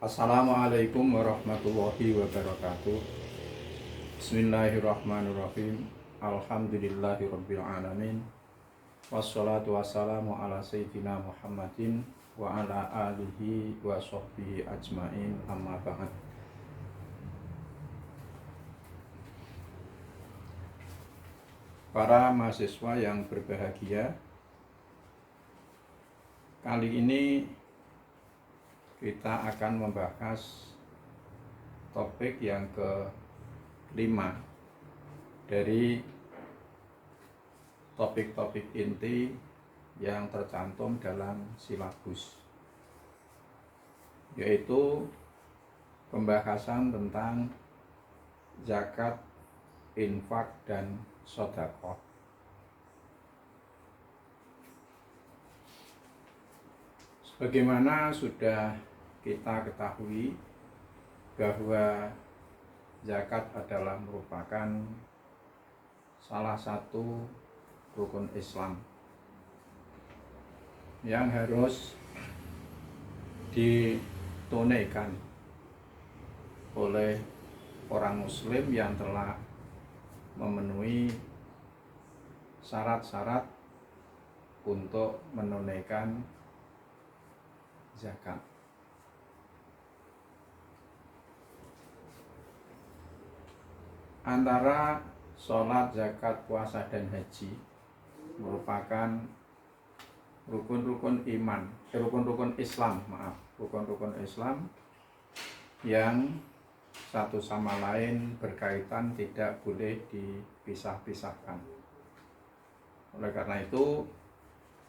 Assalamualaikum warahmatullahi wabarakatuh. Bismillahirrahmanirrahim. Alhamdulillahirabbil alamin. Wassalatu wassalamu ala sayyidina Muhammadin wa ala alihi wa sahbihi ajmain, amma ba'd. Para mahasiswa yang berbahagia, kali ini kita akan membahas topik yang kelima dari topik-topik inti yang tercantum dalam silabus, yaitu pembahasan tentang zakat, infak, dan sedekah. Sebagaimana sudah kita ketahui bahwa zakat adalah merupakan salah satu rukun Islam yang harus ditunaikan oleh orang muslim yang telah memenuhi syarat-syarat untuk menunaikan zakat. Antara sholat, zakat, puasa, dan haji merupakan rukun-rukun Islam yang satu sama lain berkaitan, tidak boleh dipisah-pisahkan. Oleh karena itu,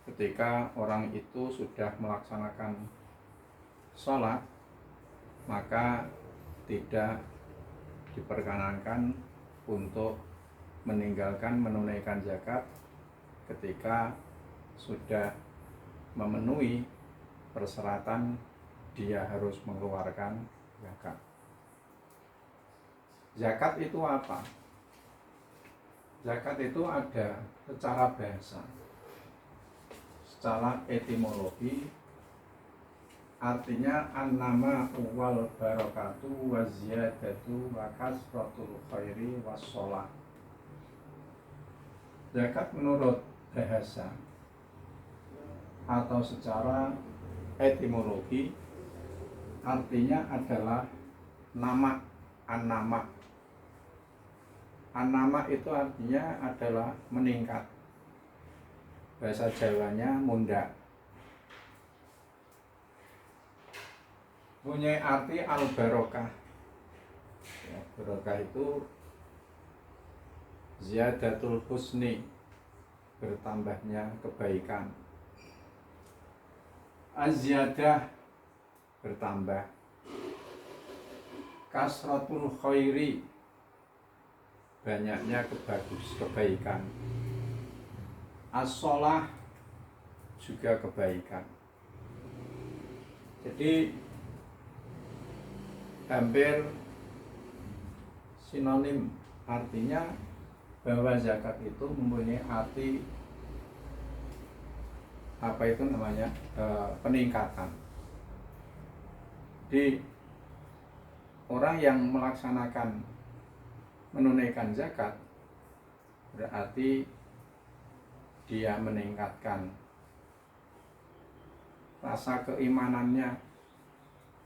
ketika orang itu sudah melaksanakan sholat, maka tidak diperkenankan untuk menunaikan zakat ketika sudah memenuhi persyaratan dia harus mengeluarkan zakat. Zakat itu apa? Zakat itu ada secara bahasa, secara etimologi, artinya an-nama wal barakatu wa ziyadatu wa kasratul khairi was sholah. Zakat menurut bahasa atau secara etimologi artinya adalah nama, an-nama. An-nama itu artinya adalah meningkat. Bahasa Jawanya munda. Punya arti al-barokah. Ya, barokah itu ziyadatul husni, bertambahnya kebaikan. Az-ziyadah, bertambah. Kasratul khairi, banyaknya kebaikan. As-sholah, juga kebaikan. Jadi hampir sinonim, artinya bahwa zakat itu mempunyai arti peningkatan. Di orang yang menunaikan zakat berarti dia meningkatkan rasa keimanannya,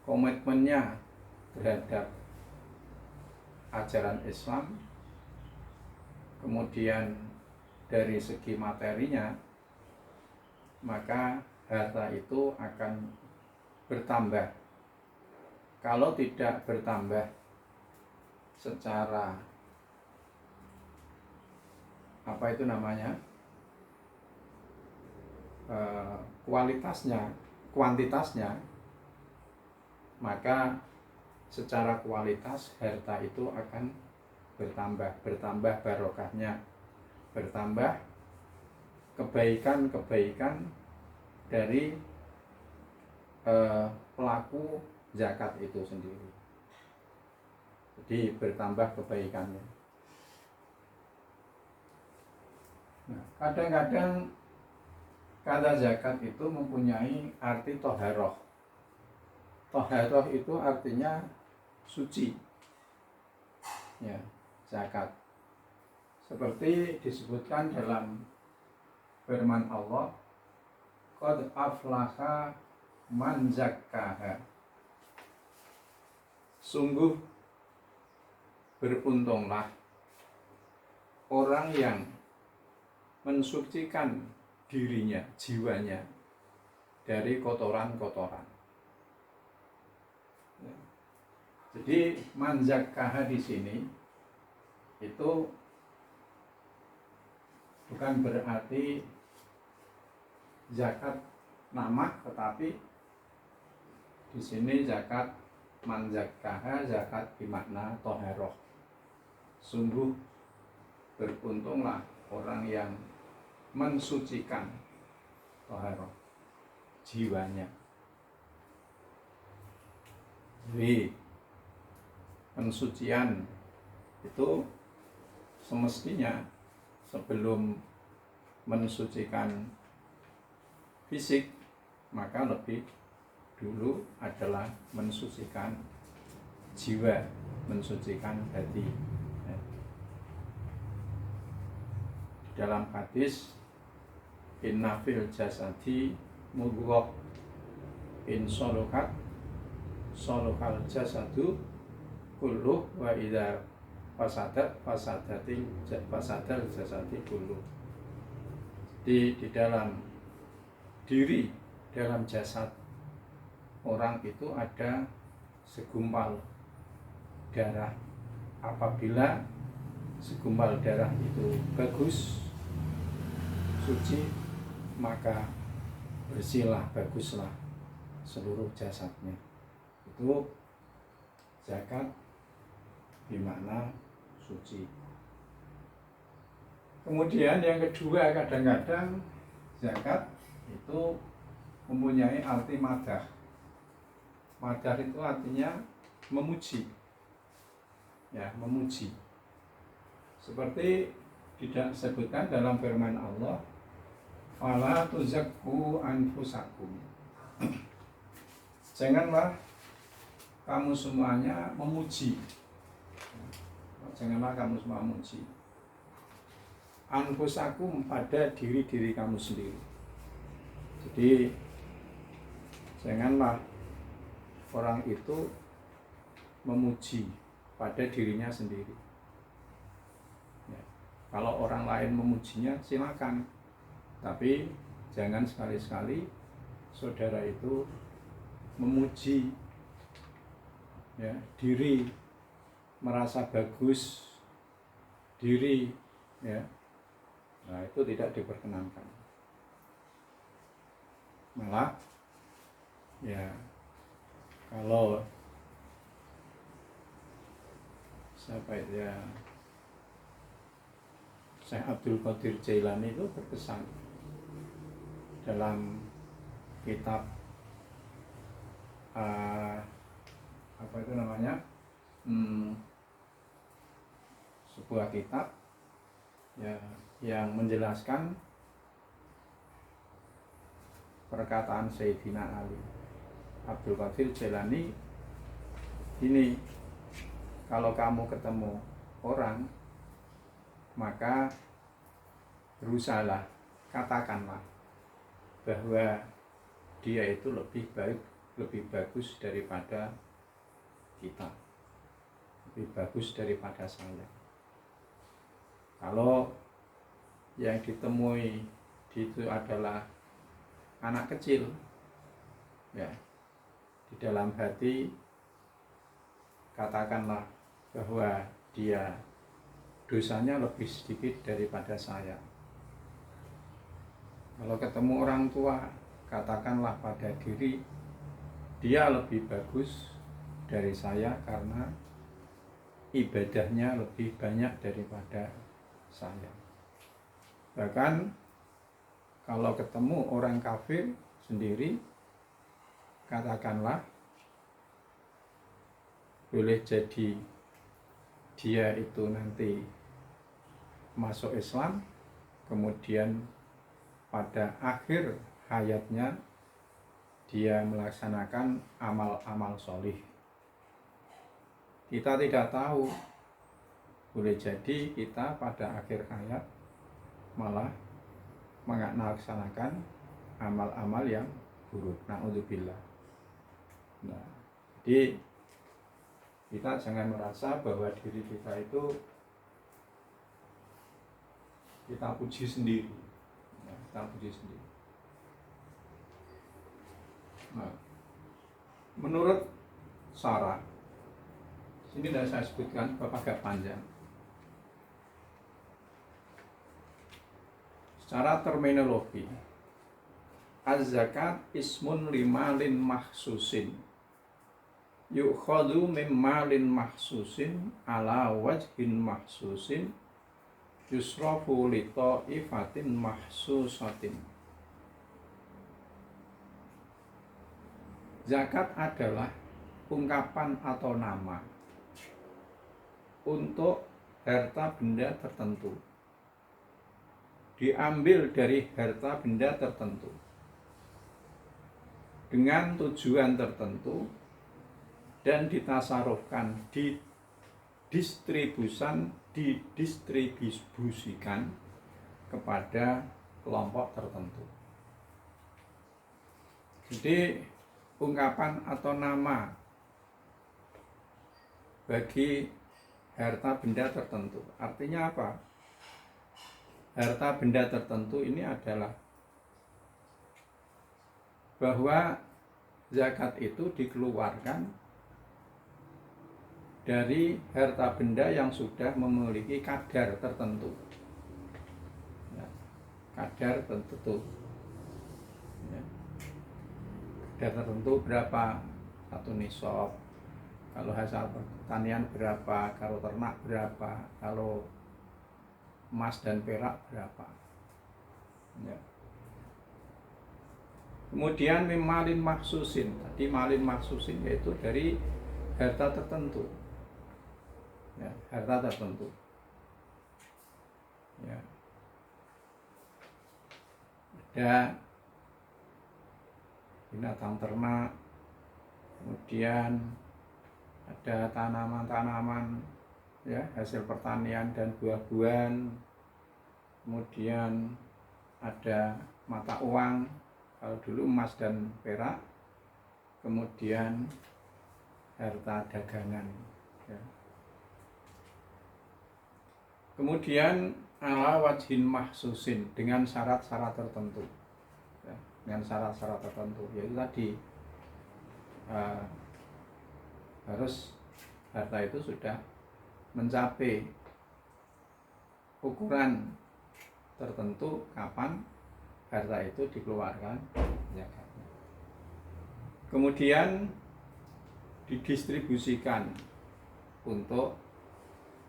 komitmennya terhadap ajaran Islam. Kemudian dari segi materinya, maka harta itu akan bertambah. Kalau tidak bertambah secara kuantitasnya, maka secara kualitas harta itu akan bertambah barokahnya, bertambah kebaikan dari pelaku zakat itu sendiri. Jadi bertambah kebaikannya. Nah, kadang-kadang kata zakat itu mempunyai arti toharoh. Taharah itu artinya suci. Ya, zakat. Seperti disebutkan dalam firman Allah, qad aflaha man zakkaha. Sungguh beruntunglah orang yang mensucikan dirinya, jiwanya dari kotoran-kotoran. Jadi man zakkaha di sini itu bukan berarti zakat nama, tetapi di sini zakat man zakkaha, zakat bermakna toheroh. Sungguh beruntunglah orang yang mensucikan toheroh jiwanya. Jadi pensucian itu semestinya sebelum mensucikan fisik, maka lebih dulu adalah mensucikan jiwa, mensucikan hati. Dalam hadis, inna fil jasadi mudghah in solukat solukal jasadu kulluh wa idza fasadat fasadal jasadi kulluh. Di dalam diri, dalam jasad orang itu ada segumpal darah. Apabila segumpal darah itu bagus, suci, maka bersihlah, baguslah seluruh jasadnya. Itu zakat bermakna suci. Kemudian yang kedua, kadang-kadang zakat itu mempunyai arti madah. Madah itu artinya memuji. Ya, memuji. Seperti tidak disebutkan dalam firman Allah, fala tuzakku anfusakum. Janganlah kamu semuanya memuji. Janganlah kamu semua memuji anfusakum, pada diri-diri kamu sendiri. Jadi janganlah orang itu memuji pada dirinya sendiri. Ya, kalau orang lain memujinya silakan, tapi jangan sekali-sekali saudara itu memuji ya, diri, merasa bagus diri, ya. Nah, itu tidak diperkenankan. Malah ya, kalau siapa itu ya, Syekh Abdul Qadir Jailani itu berkesan dalam kitab apa itu namanya, sebuah kitab ya, yang menjelaskan perkataan Sayyidina Ali. Abdul Qadir Jailani ini, kalau kamu ketemu orang, maka berusahalah, katakanlah bahwa dia itu lebih baik, lebih bagus daripada kita, lebih bagus daripada saya. Kalau yang ditemui itu adalah anak kecil, ya, di dalam hati katakanlah bahwa dia dosanya lebih sedikit daripada saya. Kalau ketemu orang tua, katakanlah pada diri, dia lebih bagus dari saya karena ibadahnya lebih banyak daripada saya. Bahkan kalau ketemu orang kafir sendiri, katakanlah boleh jadi dia itu nanti masuk Islam, kemudian pada akhir hayatnya dia melaksanakan amal-amal solih. Kita tidak tahu, boleh jadi kita pada akhir hayat malah melaksanakan amal-amal yang buruk. Na'udzubillah. Nah, jadi kita jangan merasa bahwa diri kita itu kita puji sendiri. Nah, kita puji sendiri. Nah, menurut Sarah, ini sudah saya sebutkan Bapak agak panjang. Secara terminologi, az-zakat ismun limalin mahsusin yukhadu min malin mahsusin ala wajhin mahsusin yusrafu li ta'ifatin mahsusatin. Zakat adalah ungkapan atau nama untuk harta benda tertentu, diambil dari harta benda tertentu dengan tujuan tertentu dan ditasarufkan, didistribusikan kepada kelompok tertentu. Jadi ungkapan atau nama bagi harta benda tertentu. Artinya apa? Harta benda tertentu ini adalah bahwa zakat itu dikeluarkan dari harta benda yang sudah memiliki kadar tertentu. Ya, kadar tertentu. Ya. Kadar tertentu berapa? Satu nisab. Kalau hasil pertanian berapa? Kalau ternak berapa? Kalau emas dan perak berapa? Ya. Kemudian mimalin maksusin. Tadi malin maksusin yaitu dari harta tertentu. Ya, harta tertentu. Ya. Ada binatang ternak, kemudian ada tanaman-tanaman, ya, hasil pertanian dan buah-buahan, kemudian ada mata uang, kalau dulu emas dan perak, kemudian harta dagangan, ya. Kemudian ala wajhin mahsusin, dengan syarat-syarat tertentu, ya, dengan syarat-syarat tertentu, yaitu tadi harus harta itu sudah mencapai ukuran tertentu kapan harta itu dikeluarkan zakatnya. Kemudian didistribusikan untuk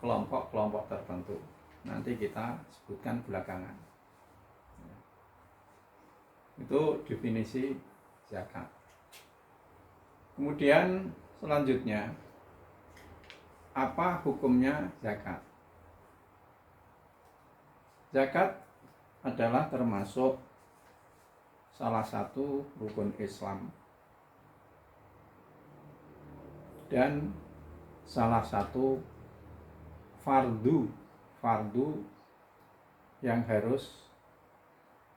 kelompok-kelompok tertentu. Nanti kita sebutkan belakangan. Itu definisi zakat. Kemudian selanjutnya, apa hukumnya zakat? Zakat adalah termasuk salah satu rukun Islam dan salah satu fardu yang harus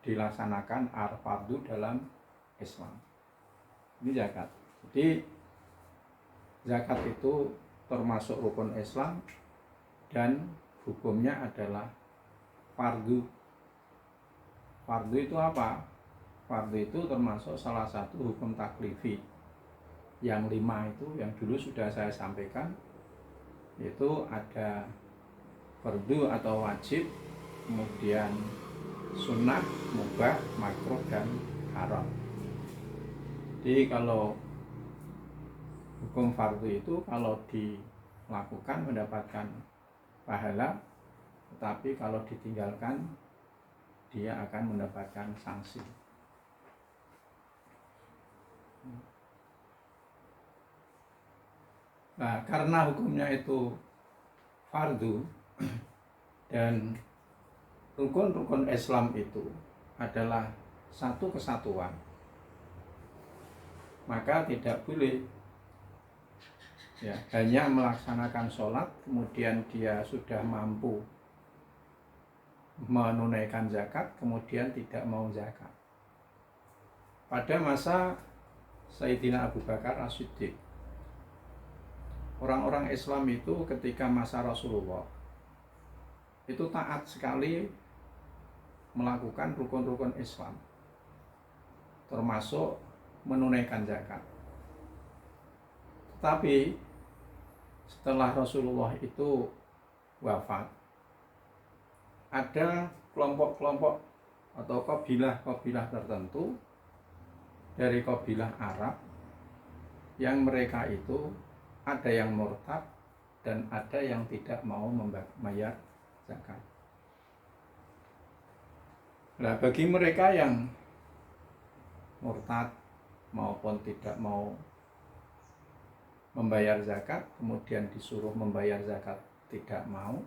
dilaksanakan fardu dalam Islam. Ini zakat. Jadi zakat itu termasuk rukun Islam dan hukumnya adalah fardu. Fardu itu apa? Fardu itu termasuk salah satu hukum taklifi. Yang 5 itu yang dulu sudah saya sampaikan, yaitu ada fardu atau wajib, kemudian sunnah, mubah, makruh, dan haram. Jadi kalau hukum fardu itu kalau dilakukan mendapatkan pahala, tetapi kalau ditinggalkan dia akan mendapatkan sanksi. Nah, karena hukumnya itu fardu dan rukun-rukun Islam itu adalah satu kesatuan, maka tidak boleh ya hanya melaksanakan sholat kemudian dia sudah mampu menunaikan zakat kemudian tidak mau zakat. Pada masa Sayyidina Abu Bakar As-Siddiq, orang-orang Islam itu ketika masa Rasulullah itu taat sekali melakukan rukun-rukun Islam, termasuk menunaikan zakat. Tapi setelah Rasulullah itu wafat, ada kelompok-kelompok atau kabilah-kabilah tertentu dari kabilah Arab yang mereka itu ada yang murtad dan ada yang tidak mau membayar zakat. Nah, bagi mereka yang murtad maupun tidak mau membayar zakat, kemudian disuruh membayar zakat tidak mau,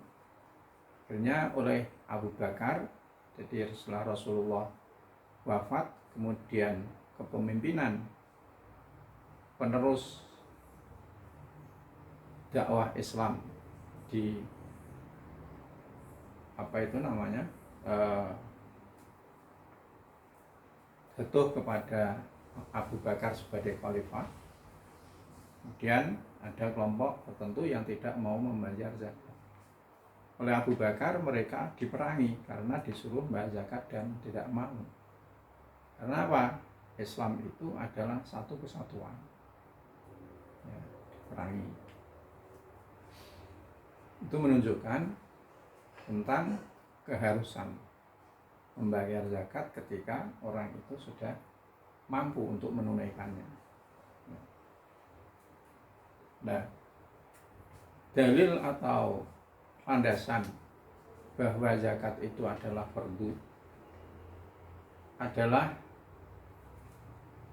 akhirnya oleh Abu Bakar, jadi setelah Rasulullah wafat, kemudian kepemimpinan penerus dakwah Islam di jatuh kepada Abu Bakar sebagai khalifah. Kemudian ada kelompok tertentu yang tidak mau membayar zakat. Oleh Abu Bakar mereka diperangi karena disuruh membayar zakat dan tidak mau. Karena apa? Islam itu adalah satu kesatuan. Ya, diperangi. Itu menunjukkan tentang keharusan membayar zakat ketika orang itu sudah mampu untuk menunaikannya. Nah, dalil atau landasan bahwa zakat itu adalah fardu adalah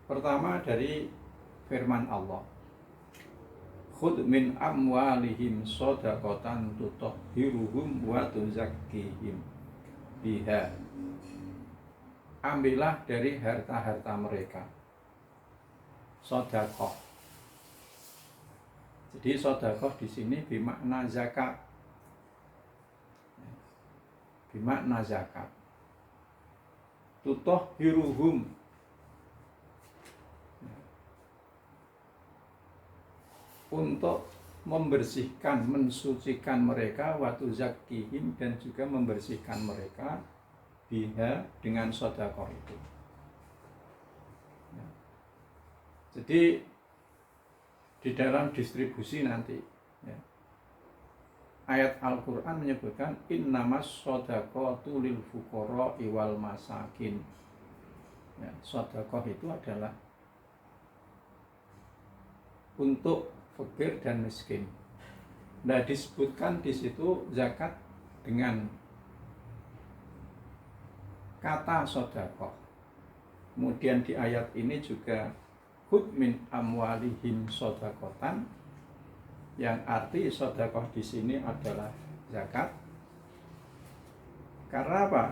pertama dari firman Allah, khudh min amwalihim shadaqatan tutahhiruhum wa tuzakkihim biha. Ambillah dari harta-harta mereka sedekah. Jadi sedekah di sini bermakna zakat. Bermakna zakat. Tutahhiruhum, untuk membersihkan, mensucikan mereka, wa tuzakkihim, dan juga membersihkan mereka biha, dengan sedekah itu. Jadi di dalam distribusi nanti ya, ayat Al-Quran menyebutkan innamas shadaqatu lil fuqara'i wal masakin. Ya, sedekah itu adalah untuk fakir dan miskin. Nah, disebutkan di situ zakat dengan kata sedekah. Kemudian di ayat ini juga khudh min amwalihim shadaqatan, yang arti sedekah di sini adalah zakat. Karena apa?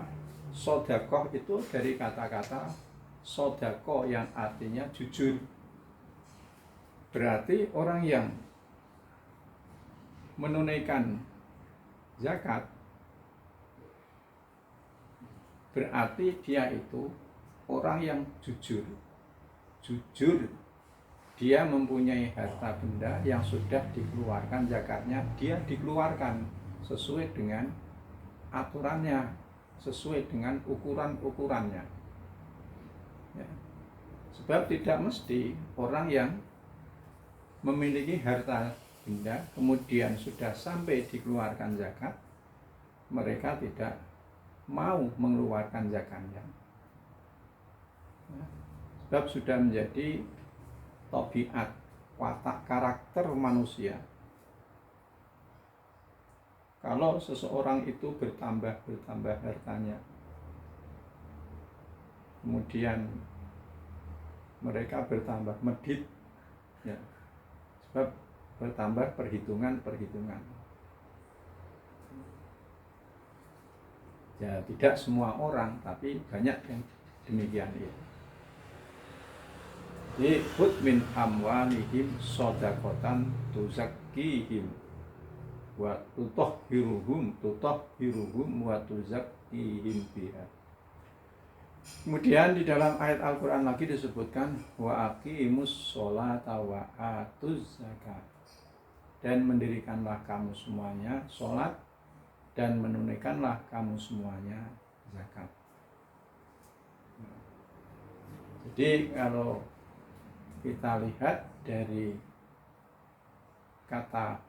Sedekah itu dari kata-kata sodako yang artinya jujur. Berarti orang yang menunaikan zakat berarti dia itu orang yang jujur. Jujur, dia mempunyai harta benda yang sudah dikeluarkan zakatnya, dia dikeluarkan sesuai dengan aturannya, sesuai dengan ukuran-ukurannya ya. Sebab tidak mesti orang yang memiliki harta benda kemudian sudah sampai dikeluarkan zakat, mereka tidak mau mengeluarkan zakatnya ya. Sebab sudah menjadi tabiat, watak, karakter manusia. Kalau seseorang itu bertambah hartanya, kemudian mereka bertambah medit ya, sebab bertambah perhitungan ya, tidak semua orang tapi banyak yang demikian itu. Jadi khud min amwalihim shadaqatan tuzakkihim wa tutahhiruhum wa tuzakkihim biha. Kemudian di dalam ayat Al-Qur'an lagi disebutkan wa aqimus sholata wa atuz zakat. Dan mendirikanlah kamu semuanya sholat dan menunaikanlah kamu semuanya zakat. Jadi kalau kita lihat dari kata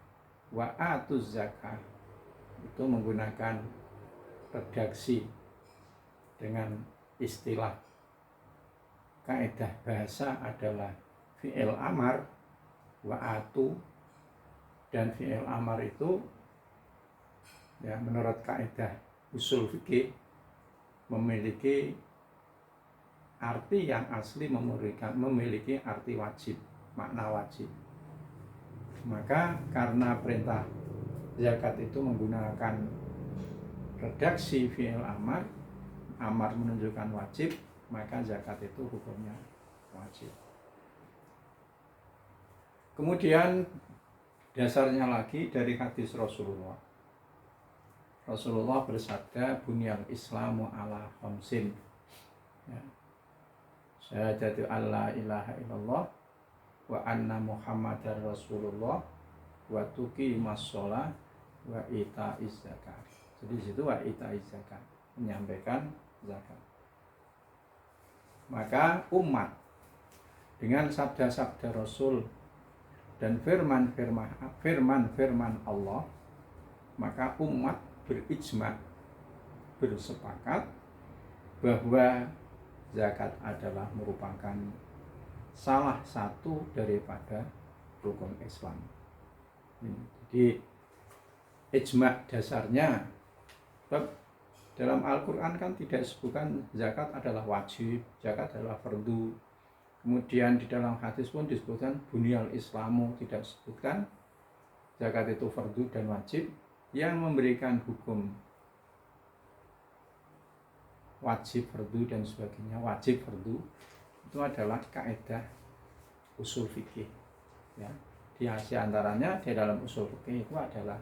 wa'atuz zakah itu menggunakan redaksi dengan istilah kaidah bahasa adalah fi'il amar wa'atu, dan fi'il amar itu ya menurut kaidah usul fikih memiliki arti yang asli, memiliki arti wajib, makna wajib. Maka karena perintah zakat itu menggunakan redaksi fi'il amar, amar menunjukkan wajib, maka zakat itu hukumnya wajib. Kemudian dasarnya lagi dari hadis Rasulullah. Rasulullah bersabda, bunyal islamu ala khamsin. Ya. Syahadatu alla ilaha illallah wa anna muhammadar rasulullah wa tuqimas shalah wa itaiz zakat. Jadi di situ wa itaiz zakat, menyampaikan zakat. Maka umat dengan sabda-sabda Rasul dan firman-firman Allah, maka umat berijma, bersepakat bahwa zakat adalah merupakan salah satu daripada rukun Islam. Jadi ijma dasarnya, dalam Al-Quran kan tidak disebutkan zakat adalah wajib, zakat adalah fardu. Kemudian di dalam hadis pun disebutkan bunyal islamu, tidak disebutkan zakat itu fardu dan wajib. Yang memberikan hukum wajib, fardu dan sebagainya, wajib, fardu itu adalah kaidah usul fikih. Ya, di antaranya di dalam usul fikih itu adalah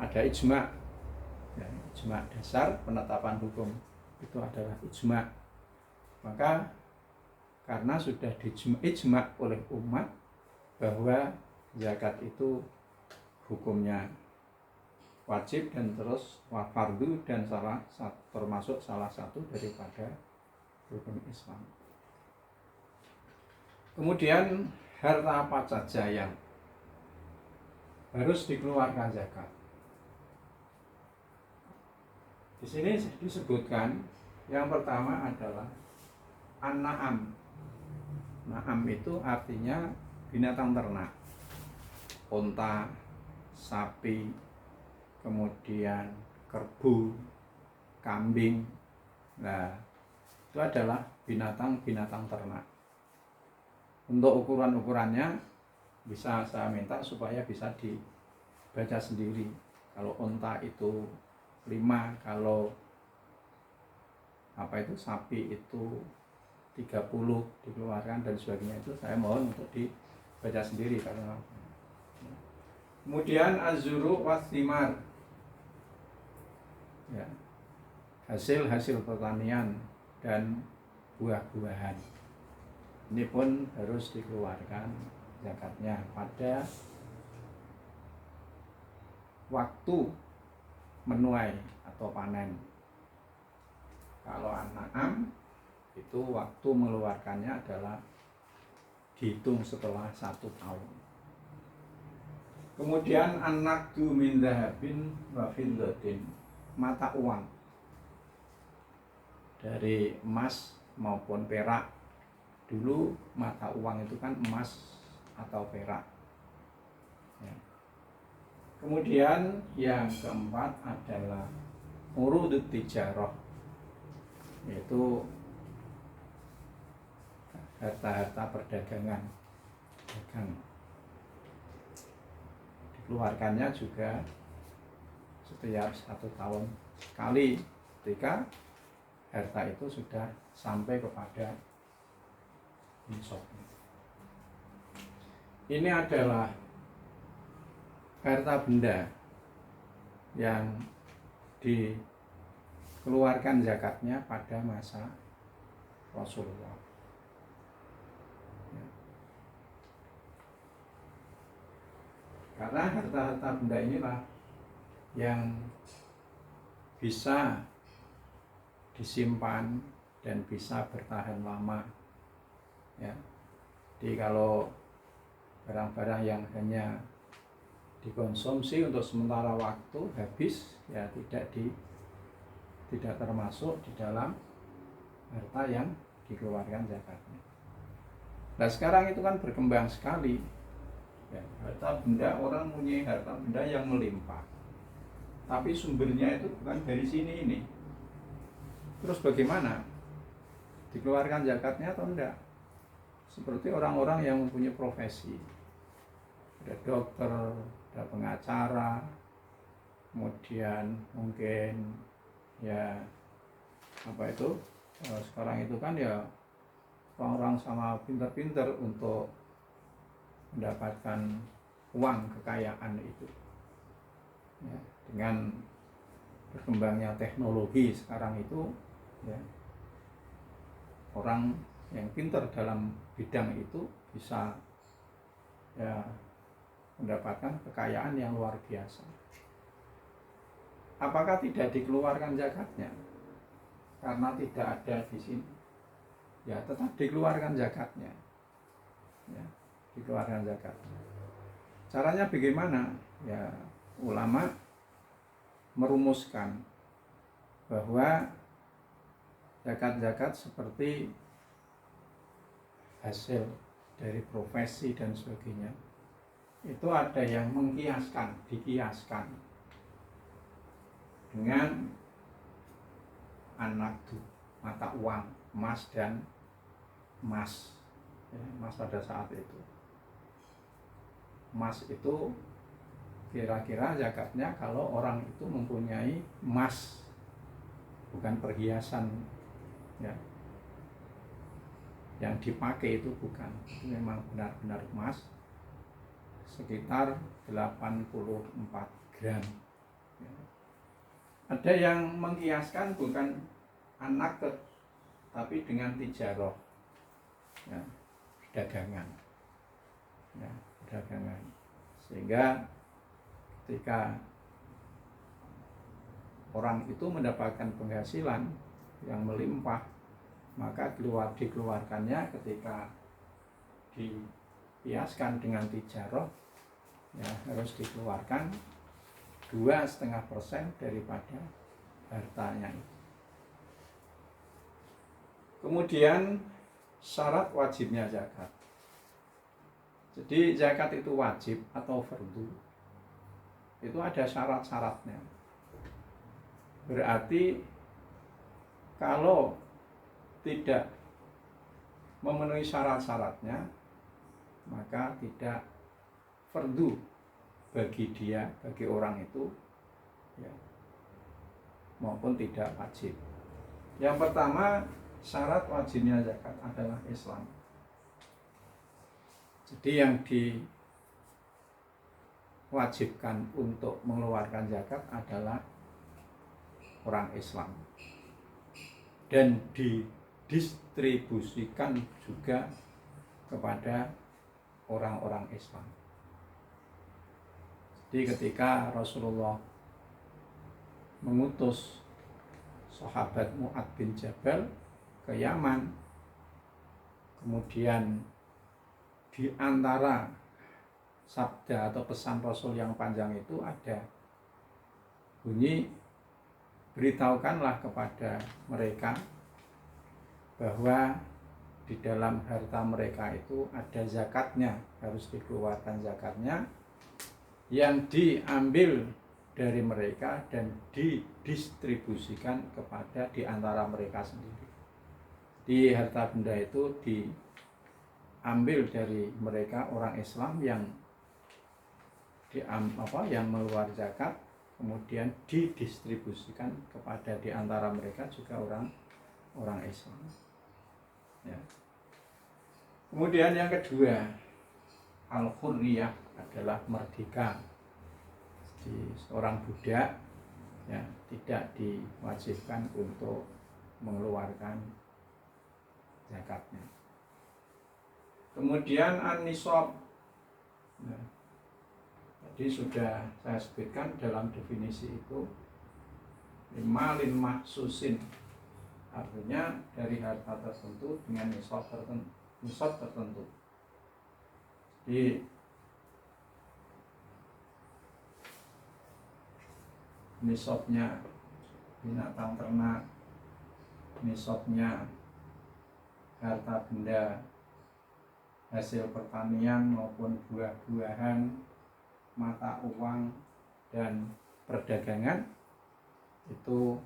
ada ijma. Ya, ijma dasar penetapan hukum itu adalah ijma. Maka karena sudah ijma oleh umat bahwa zakat itu hukumnya wajib dan terus fardu dan termasuk salah satu daripada rukun Islam. Kemudian harta apa saja yang harus dikeluarkan zakat? Di sini disebutkan yang pertama adalah an-na'am. Na'am itu artinya binatang ternak, unta, sapi, kemudian kerbau, kambing. Nah, itu adalah binatang-binatang ternak. Untuk ukuran-ukurannya bisa saya minta supaya bisa dibaca sendiri. Kalau unta itu 5, kalau sapi itu 30 dikeluarkan dan sebagainya, itu saya mohon untuk dibaca sendiri karena. Kemudian az-zuru was-thimar. Ya, hasil pertanian dan buah-buahan ini pun harus dikeluarkan zakatnya pada waktu menuai atau panen. Kalau an-na'am itu waktu mengeluarkannya adalah dihitung setelah 1 tahun. Kemudian an-naqdu min dhahabin wa fiddatin, mata uang dari emas maupun perak. Dulu mata uang itu kan emas atau perak. Ya. Kemudian yang keempat adalah urudut tijarah, yaitu harta-harta perdagangan. Dikeluarkannya juga setiap 1 tahun sekali ketika harta itu sudah sampai kepada insaf. Ini adalah harta benda yang dikeluarkan zakatnya pada masa Rasulullah. Ya. Karena harta-harta benda inilah yang bisa disimpan dan bisa bertahan lama. Ya. Jadi kalau barang-barang yang hanya dikonsumsi untuk sementara waktu habis, ya tidak termasuk di dalam harta yang dikeluarkan zakatnya. Nah sekarang itu kan berkembang sekali, ya, harta benda, orang punya harta benda yang melimpah, tapi sumbernya itu bukan dari sini ini. Terus bagaimana? Dikeluarkan zakatnya atau enggak? Seperti orang-orang yang mempunyai profesi, ada dokter, ada pengacara, kemudian mungkin ya apa itu sekarang itu kan ya orang-orang sama pintar-pintar untuk mendapatkan uang kekayaan itu, ya, dengan berkembangnya teknologi sekarang itu, ya, orang yang pintar dalam bidang itu bisa ya mendapatkan kekayaan yang luar biasa. Apakah tidak dikeluarkan zakatnya? Karena tidak ada di sini. Ya, tetap dikeluarkan zakatnya. Ya, dikeluarkan zakatnya. Caranya bagaimana? Ya, ulama merumuskan bahwa zakat-zakat seperti hasil dari profesi dan sebagainya, itu ada yang dikiaskan dengan anak mata uang emas dan emas, ya, emas pada saat itu. Emas itu kira-kira zakatnya kalau orang itu mempunyai emas, bukan perhiasan, ya, yang dipakai itu bukan, itu memang benar-benar emas, sekitar 84 gram. Ya. Ada yang mengkiaskan bukan anak tapi dengan tijaroh, ya, dagangan, ya, dagangan, sehingga ketika orang itu mendapatkan penghasilan yang melimpah, maka dikeluarkannya ketika dihiaskan dengan tijaroh, ya, harus dikeluarkan 2,5% daripada hartanya itu. Kemudian syarat wajibnya zakat. Jadi zakat itu wajib atau fardu, itu ada syarat-syaratnya. Berarti kalau tidak memenuhi syarat-syaratnya, maka tidak fardu bagi dia, bagi orang itu, ya, maupun tidak wajib. Yang pertama, syarat wajibnya zakat adalah Islam. Jadi yang diwajibkan untuk mengeluarkan zakat adalah orang Islam, dan didistribusikan juga kepada orang-orang Islam. Jadi ketika Rasulullah mengutus sahabat Mu'ad bin Jabal ke Yaman, kemudian di antara sabda atau pesan Rasul yang panjang itu ada bunyi, beritahukanlah kepada mereka bahwa di dalam harta mereka itu ada zakatnya, harus dikeluarkan zakatnya, yang diambil dari mereka dan didistribusikan kepada di antara mereka sendiri. Di harta benda itu diambil dari mereka orang Islam yang yang mengeluar zakat, kemudian didistribusikan kepada di antara mereka juga orang Islam. Ya. Kemudian yang kedua, al-hurriyah adalah merdeka. Jadi seorang budak ya tidak diwajibkan untuk mengeluarkan zakatnya. Kemudian an-nisab. Nah, tadi sudah saya sebutkan dalam definisi itu malin mahsusin, artinya dari harta tertentu dengan nisab tertentu. Jadi nisabnya binatang ternak, nisabnya harta benda hasil pertanian maupun buah-buahan, mata uang dan perdagangan itu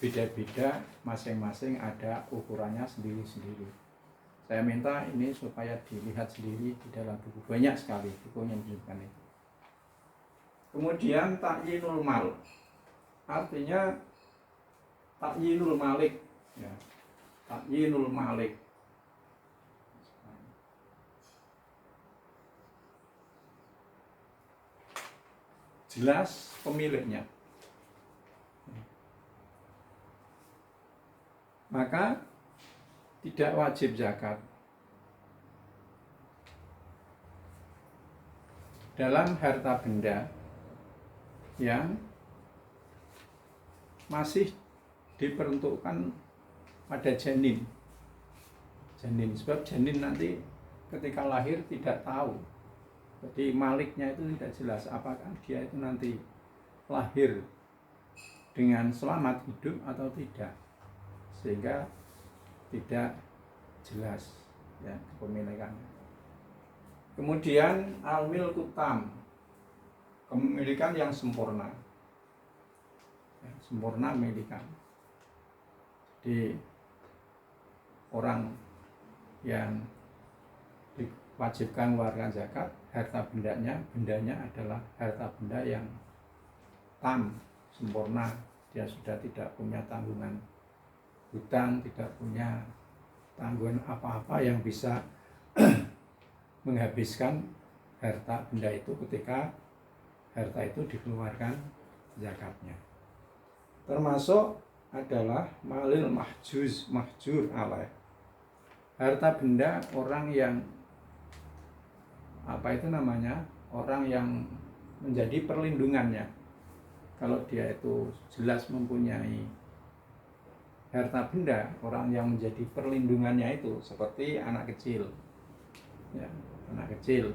beda-beda, masing-masing ada ukurannya sendiri-sendiri. Saya minta ini supaya dilihat sendiri di dalam buku, banyak sekali buku yang disebutkan itu. Kemudian takyinul mal, artinya takyinul malik ya. Takyinul malik, jelas pemiliknya. Maka tidak wajib zakat dalam harta benda yang masih diperuntukkan pada janin. Sebab janin nanti ketika lahir tidak tahu. Jadi maliknya itu tidak jelas apakah dia itu nanti lahir dengan selamat hidup atau tidak, sehingga tidak jelas ya kepemilikannya. Kemudian al-milku tam, kepemilikan yang sempurna ya, sempurna milikan. Jadi orang yang diwajibkan mengeluarkan zakat, harta bendanya adalah harta benda yang tam, sempurna. Dia sudah tidak punya tanggungan hutang, tidak punya tanggungan apa-apa yang bisa menghabiskan harta benda itu ketika harta itu dikeluarkan zakatnya. Termasuk adalah malil mahjur alaih, harta benda orang yang orang yang menjadi perlindungannya. Kalau dia itu jelas mempunyai harta benda, orang yang menjadi perlindungannya itu seperti anak kecil ya, anak kecil.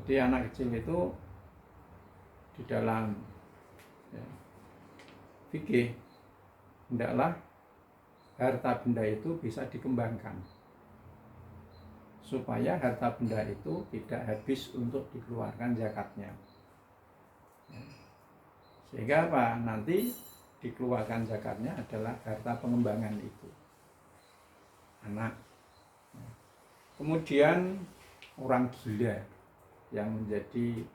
Jadi anak kecil itu di dalam ya, fikih hendaklah harta benda itu bisa dikembangkan supaya harta benda itu tidak habis untuk dikeluarkan zakatnya ya. Sehingga apa? Nanti dikeluarkan zakatnya adalah harta pengembangan itu, anak. Kemudian orang gila yang menjadi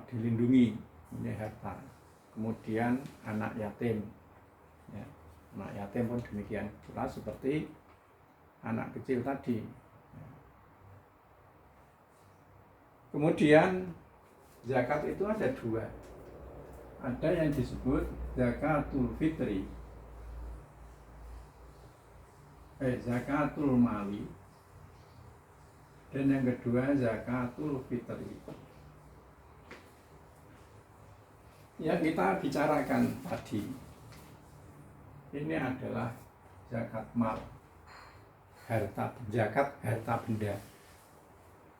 dilindungi oleh harta. Kemudian anak yatim ya. Anak yatim pun demikian pula seperti anak kecil tadi ya. Kemudian zakat itu ada dua. Ada yang disebut zakatul fitri, zakatul mali, dan yang kedua zakatul fitri. Yang kita bicarakan tadi ini adalah zakat mal, zakat harta benda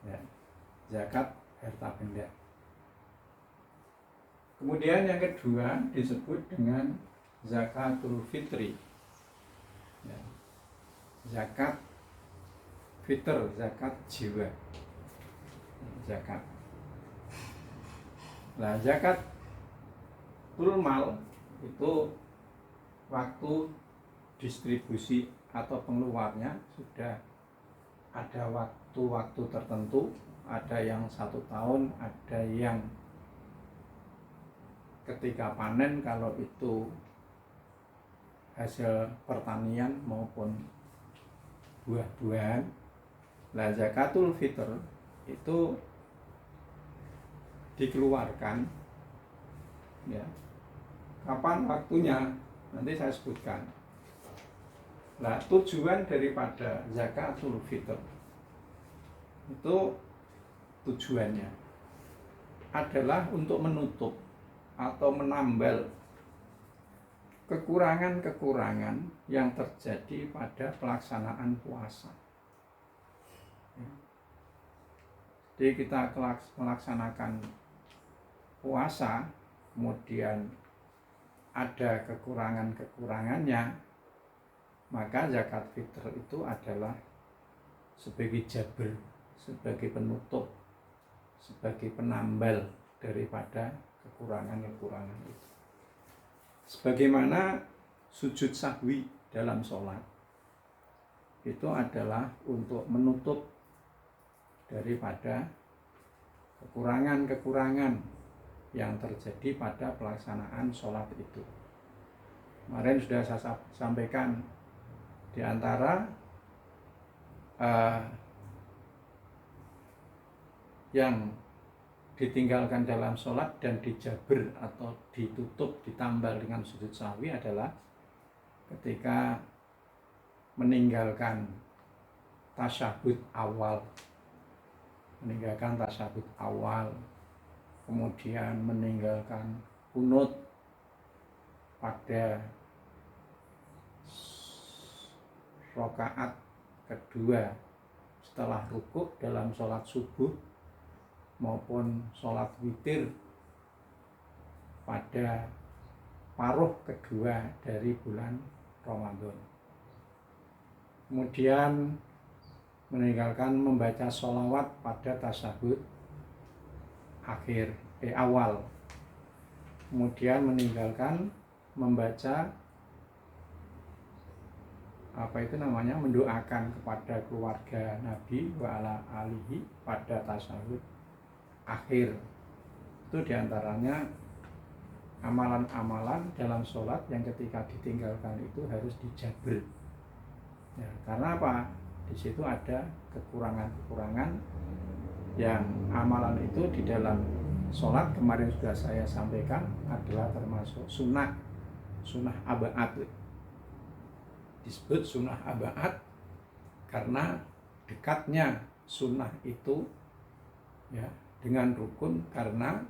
ya, zakat harta benda. Kemudian yang kedua disebut dengan zakatul fitri ya, zakat fitr, zakat jiwa, zakat. Nah, zakat mal itu waktu distribusi atau pengeluarnya sudah ada waktu-waktu tertentu, ada yang 1 tahun, ada yang ketika panen kalau itu hasil pertanian maupun buah-buahan. Nah, zakatul fitr itu dikeluarkan ya. Kapan waktunya? Nanti saya sebutkan. Nah, tujuan daripada zakatul fitr itu tujuannya adalah untuk menutup atau menambal kekurangan-kekurangan yang terjadi pada pelaksanaan puasa. Jadi kita melaksanakan puasa, kemudian ada kekurangan-kekurangannya, maka zakat fitr itu adalah sebagai jabr, sebagai penutup, sebagai penambal daripada kekurangan-kekurangan itu. Sebagaimana sujud sahwi dalam sholat itu adalah untuk menutup daripada kekurangan-kekurangan yang terjadi pada pelaksanaan sholat itu. Kemarin sudah saya sampaikan, di antara yang ditinggalkan dalam sholat dan dijabr atau ditutup, ditambal dengan sujud sahwi adalah ketika meninggalkan tasyahud awal, kemudian meninggalkan kunut pada rakaat kedua setelah rukuk dalam sholat subuh maupun sholat witir pada paruh kedua dari bulan Ramadan. Kemudian meninggalkan membaca sholawat pada tasyahud awal. Kemudian meninggalkan membaca mendoakan kepada keluarga Nabi wa ala alihi pada tasyahud akhir. Itu diantaranya amalan-amalan dalam sholat yang ketika ditinggalkan itu harus dijabr. Ya, karena apa? Di situ ada kekurangan-kekurangan yang amalan itu di dalam sholat kemarin sudah saya sampaikan adalah termasuk sunnah aba'at. Disebut sunnah aba'at karena dekatnya sunnah itu ya dengan rukun, karena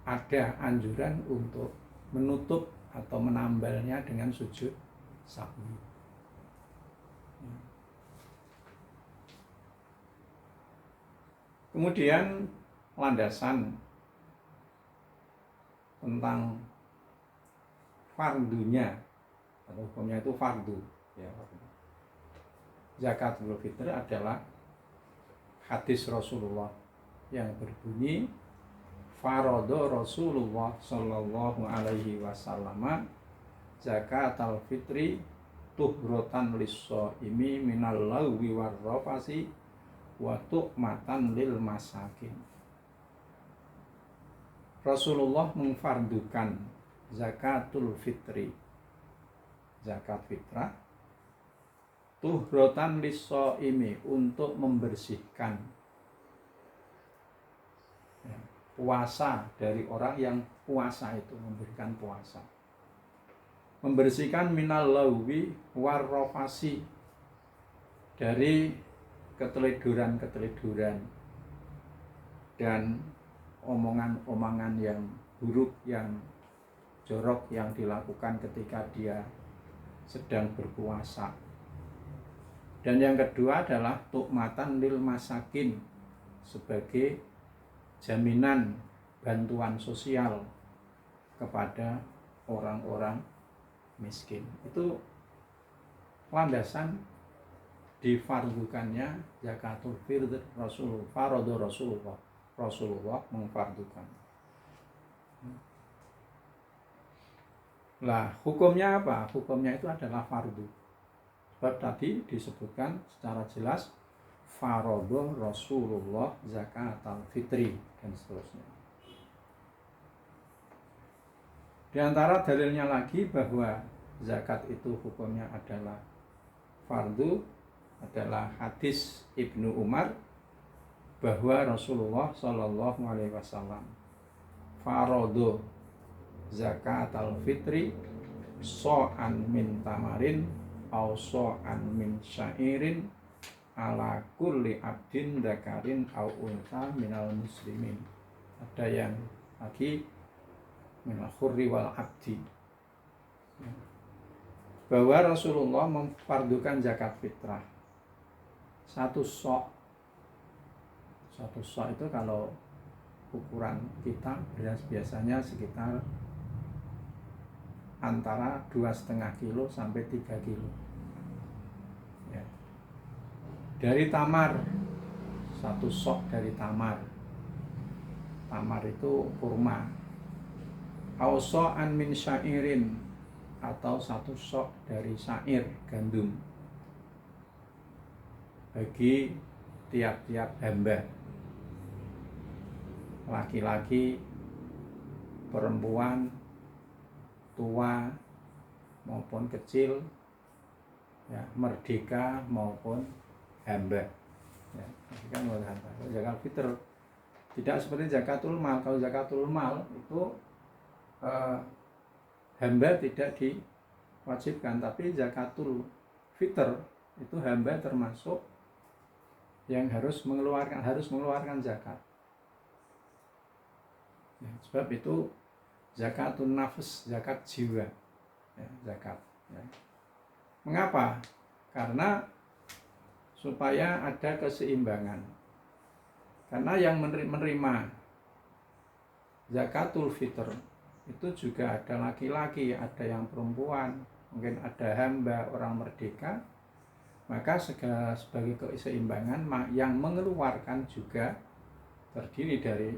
ada anjuran untuk menutup atau menambalnya dengan sujud sahwi. Kemudian landasan tentang fardunya atau hukumnya itu fardu ya. Zakatul fitr adalah hadis Rasulullah yang berbunyi faradha Rasulullah sallallahu alaihi wasallam zakatul fitri tuhratan lis-shaimi minal lagwi war-rafasi wa tu'matan lil masakin. Rasulullah memfardukan zakatul fitri, zakat fitrah, tuhratan lis-shaimi, untuk membersihkan puasa dari orang yang puasa itu, memberikan puasa, membersihkan minal lagwi war-rafasi, dari keteleduran dan omongan-omongan yang buruk, yang jorok yang dilakukan ketika dia sedang berpuasa. Dan yang kedua adalah tu'matan lil masakin, sebagai jaminan bantuan sosial kepada orang-orang miskin. Itu landasan difardukannya zakatul fitr Rasulullah memfardukan. Lah, hukumnya apa? Hukumnya itu adalah fardu. Sebab tadi disebutkan secara jelas faradha Rasulullah zakatul fitri dan seterusnya. Di antara dalilnya lagi bahwa zakat itu hukumnya adalah fardu adalah hadis Ibnu Umar bahwa Rasulullah Shallallahu Alaihi Wasallam farodo zakat al-fitri so'an min tamarin au so'an min syairin ala kulli abdin dakarin au unta minal muslimin. Ada yang lagi minal khurri wal abdi, bahwa Rasulullah memfardukan zakat fitrah satu sok itu kalau ukuran kita beras biasanya sekitar antara 2,5 kilo sampai 3 kilo ya. Dari tamar, satu sok dari tamar itu kurma, auso'an min syairin, atau satu sok dari syair gandum bagi tiap-tiap hamba, laki-laki, perempuan, tua maupun kecil, ya, merdeka maupun hamba. Ya, kan zakat fitr tidak seperti zakatul mal. Kalau zakatul mal itu hamba tidak diwajibkan, tapi zakatul fitr itu hamba termasuk yang harus mengeluarkan zakat. Ya, sebab itu zakatun nafs, zakat jiwa, ya, zakat. Ya. Mengapa? Karena supaya ada keseimbangan. Karena yang menerima zakatul fitr itu juga ada laki-laki, ada yang perempuan, mungkin ada hamba, orang merdeka. Maka sebagai keseimbangan yang mengeluarkan juga terdiri dari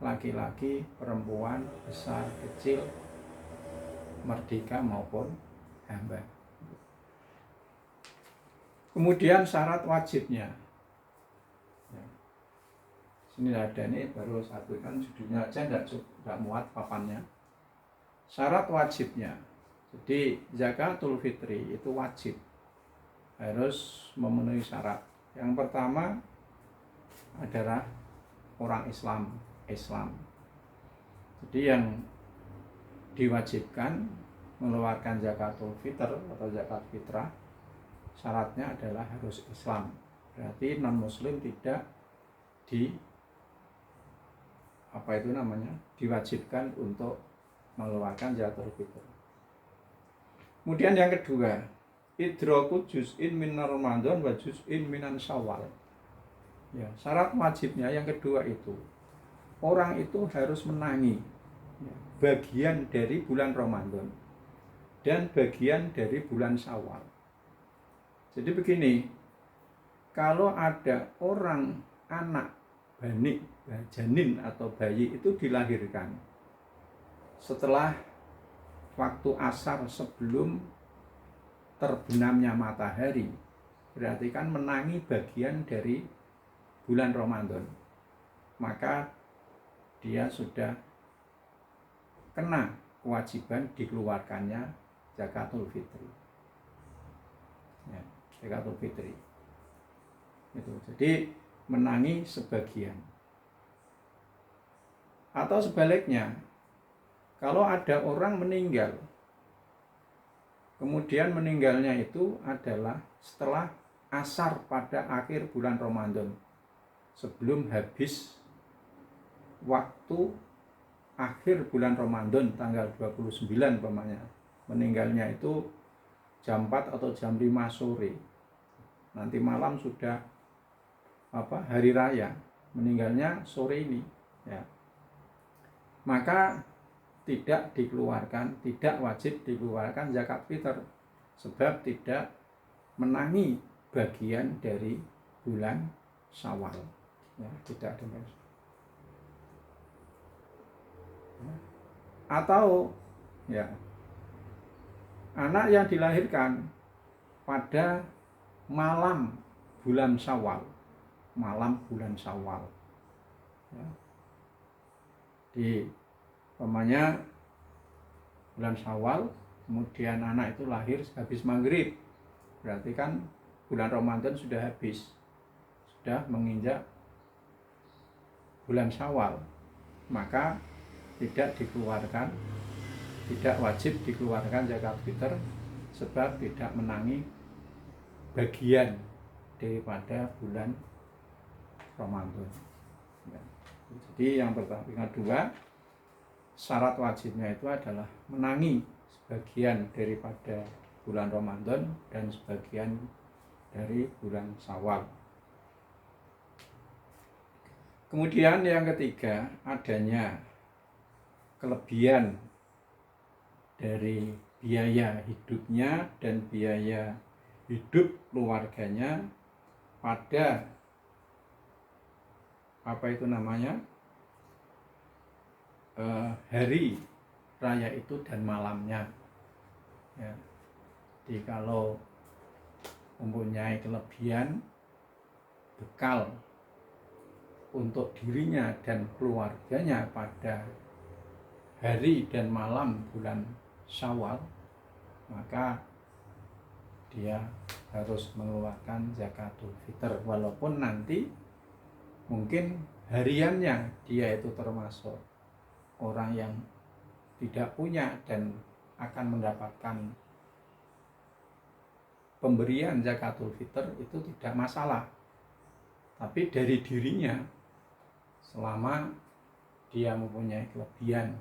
laki-laki, perempuan, besar, kecil, merdeka maupun hamba. Kemudian syarat wajibnya. Sini ada, ini baru satu, kan judulnya aja tidak muat papannya. Syarat wajibnya. Jadi zakatul fitri itu wajib, harus memenuhi syarat. Yang pertama adalah orang Islam. Jadi yang diwajibkan mengeluarkan zakatul fitr atau zakat fitrah, syaratnya adalah harus Islam. Berarti non muslim tidak diwajibkan untuk mengeluarkan zakatul fitr. Kemudian yang kedua, idraku juz'in min Ramadan wa juz'in minan Syawal. Ya, syarat wajibnya yang kedua itu orang itu harus menangi bagian dari bulan Ramadan dan bagian dari bulan Syawal. Jadi begini, kalau ada orang anak banik, janin atau bayi itu dilahirkan setelah waktu asar sebelum terbenamnya matahari, berarti kan menangi bagian dari bulan Ramadan, maka dia sudah kena kewajiban dikeluarkannya zakatul fitri. Ya, zakatul fitri itu jadi menangi sebagian. Atau sebaliknya, kalau ada orang meninggal, kemudian meninggalnya itu adalah setelah asar pada akhir bulan Ramadan, sebelum habis waktu akhir bulan Ramadan tanggal 29 umpamanya, meninggalnya itu jam 4 atau jam 5 sore, nanti malam sudah hari raya, meninggalnya sore ini, ya, maka tidak wajib dikeluarkan zakat fitr, sebab tidak menangi bagian dari bulan Syawal, ya, tidak ada. Atau ya, anak yang dilahirkan pada malam bulan Syawal, ya, di umpamanya bulan Syawal, kemudian anak itu lahir habis maghrib, berarti kan bulan Ramadan sudah habis, sudah menginjak bulan Syawal, maka tidak dikeluarkan, tidak wajib dikeluarkan zakat fitr, sebab tidak menangi bagian daripada bulan Ramadan. Ya. Jadi yang pertama, yang kedua, syarat wajibnya itu adalah menangi sebagian daripada bulan Ramadan dan sebagian dari bulan Syawal. Kemudian yang ketiga, adanya kelebihan dari biaya hidupnya dan biaya hidup keluarganya pada hari raya itu dan malamnya. Ya. Jadi kalau mempunyai kelebihan bekal untuk dirinya dan keluarganya pada hari dan malam bulan Syawal, maka dia harus mengeluarkan zakatul fitr, walaupun nanti mungkin hariannya dia itu termasuk orang yang tidak punya dan akan mendapatkan pemberian zakatul fitr, itu tidak masalah. Tapi dari dirinya, selama dia mempunyai kelebihan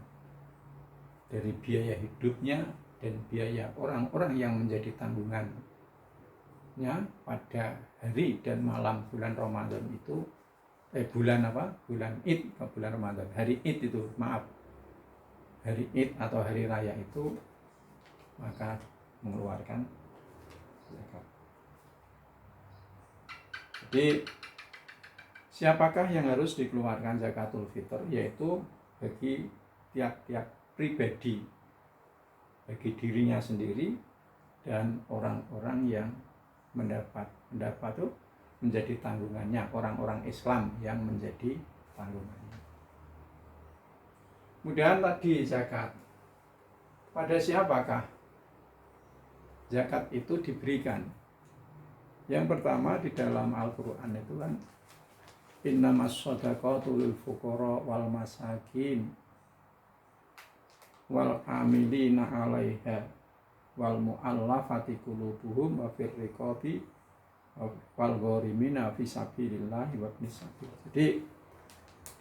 dari biaya hidupnya dan biaya orang-orang yang menjadi tanggungannya pada hari dan malam bulan Ramadan itu, bulan Id, bulan Ramadan, hari Id itu, hari Id atau hari raya itu, maka mengeluarkan zakat. Jadi siapakah yang harus dikeluarkan zakatul fitr? Yaitu bagi tiap-tiap pribadi, bagi dirinya sendiri dan orang-orang yang mendapat itu menjadi tanggungannya, orang-orang Islam yang menjadi tanggungannya. Kemudian tadi zakat, pada siapakah zakat itu diberikan? Yang pertama di dalam Al-Quran itu kan, innamas shadaqatu lil fuqara wal masakin wal amilina 'alaiha wal mu'allafati qulubuhum wa fir riqabi wal gharimina fi sabilillah wa ibnis sabil. Jadi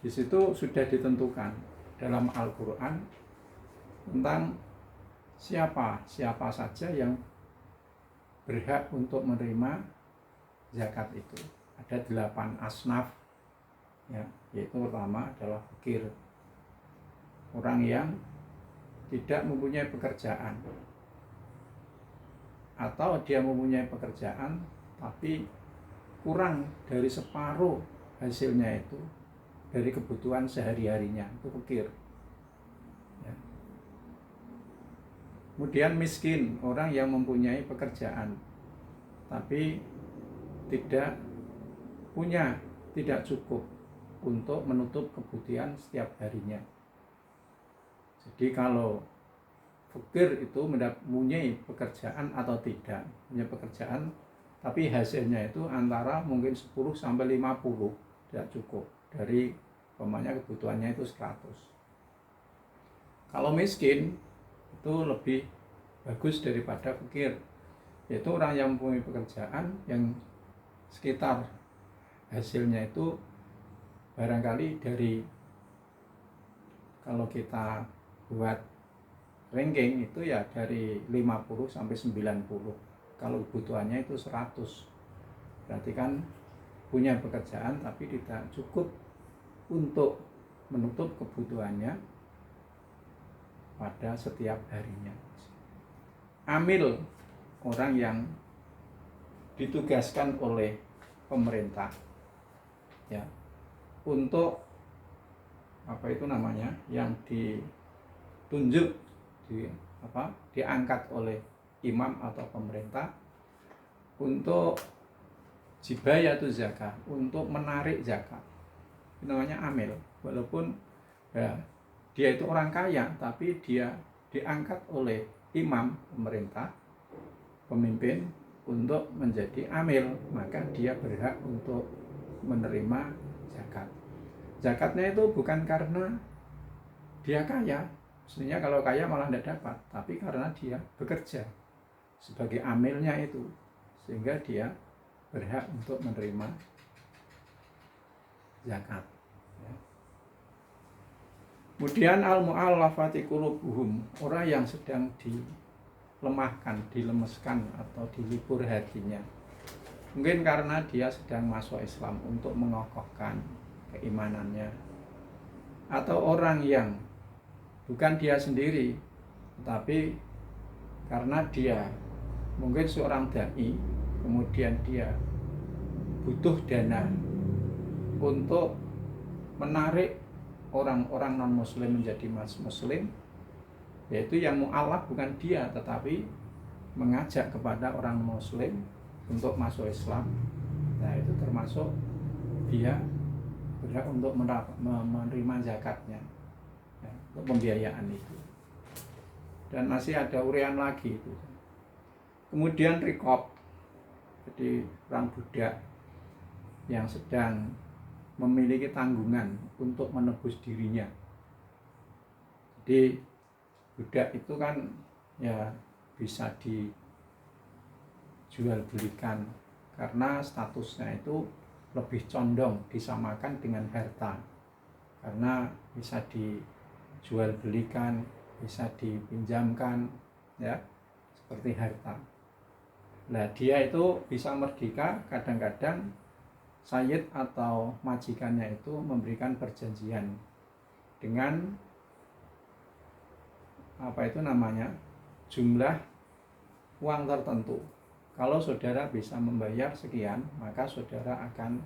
di situ sudah ditentukan dalam Al-Qur'an tentang siapa saja yang berhak untuk menerima zakat itu. Ada 8 asnaf, ya, yaitu pertama adalah fakir, orang yang tidak mempunyai pekerjaan, atau dia mempunyai pekerjaan tapi kurang dari separuh hasilnya itu dari kebutuhan sehari-harinya, itu fakir. Ya. Kemudian miskin, orang yang mempunyai pekerjaan tapi tidak cukup untuk menutup kebutuhan setiap harinya. Jadi kalau fakir itu mempunyai pekerjaan atau tidak punya pekerjaan, tapi hasilnya itu antara mungkin 10 sampai 50, tidak cukup dari kebutuhannya itu 100. Kalau miskin itu lebih bagus daripada fakir, yaitu orang yang mempunyai pekerjaan yang sekitar hasilnya itu barangkali dari, kalau kita buat ranking itu ya dari 50 sampai 90. Kalau kebutuhannya itu 100, berarti kan punya pekerjaan tapi tidak cukup untuk menutup kebutuhannya pada setiap harinya. Amil, orang yang ditugaskan oleh pemerintah, ya, untuk yang ditunjuk, diangkat oleh imam atau pemerintah untuk jibayatuz zakat, untuk menarik zakat, itu namanya amil. Walaupun ya, dia itu orang kaya, tapi dia diangkat oleh imam, pemerintah, pemimpin, untuk menjadi amil, maka dia berhak untuk menerima zakat. Zakatnya itu bukan karena dia kaya, mestinya kalau kaya malah tidak dapat, tapi karena dia bekerja sebagai amilnya itu, sehingga dia berhak untuk menerima zakat. Kemudian al-mu'allafati qulubuhum, orang yang sedang dilemahkan, dilemeskan atau dilibur hatinya. Mungkin karena dia sedang masuk Islam untuk mengokohkan keimanannya. Atau orang yang bukan dia sendiri, tapi karena dia mungkin seorang dai, kemudian dia butuh dana untuk menarik orang-orang non-muslim menjadi muslim, yaitu yang mu'alaf bukan dia, tetapi mengajak kepada orang muslim untuk masuk Islam. Nah, itu termasuk dia berhak untuk menerima zakatnya, ya, untuk pembiayaan itu. Dan masih ada uraian lagi itu. Kemudian rikob, jadi orang budak yang sedang memiliki tanggungan untuk menebus dirinya. Jadi budak itu kan ya bisa dijual belikan karena statusnya itu lebih condong disamakan dengan harta, karena bisa dijual belikan, bisa dipinjamkan, ya, seperti harta. Nah, dia itu bisa merdeka kadang-kadang sayyid atau majikannya itu memberikan perjanjian dengan jumlah uang tertentu. Kalau saudara bisa membayar sekian, maka saudara akan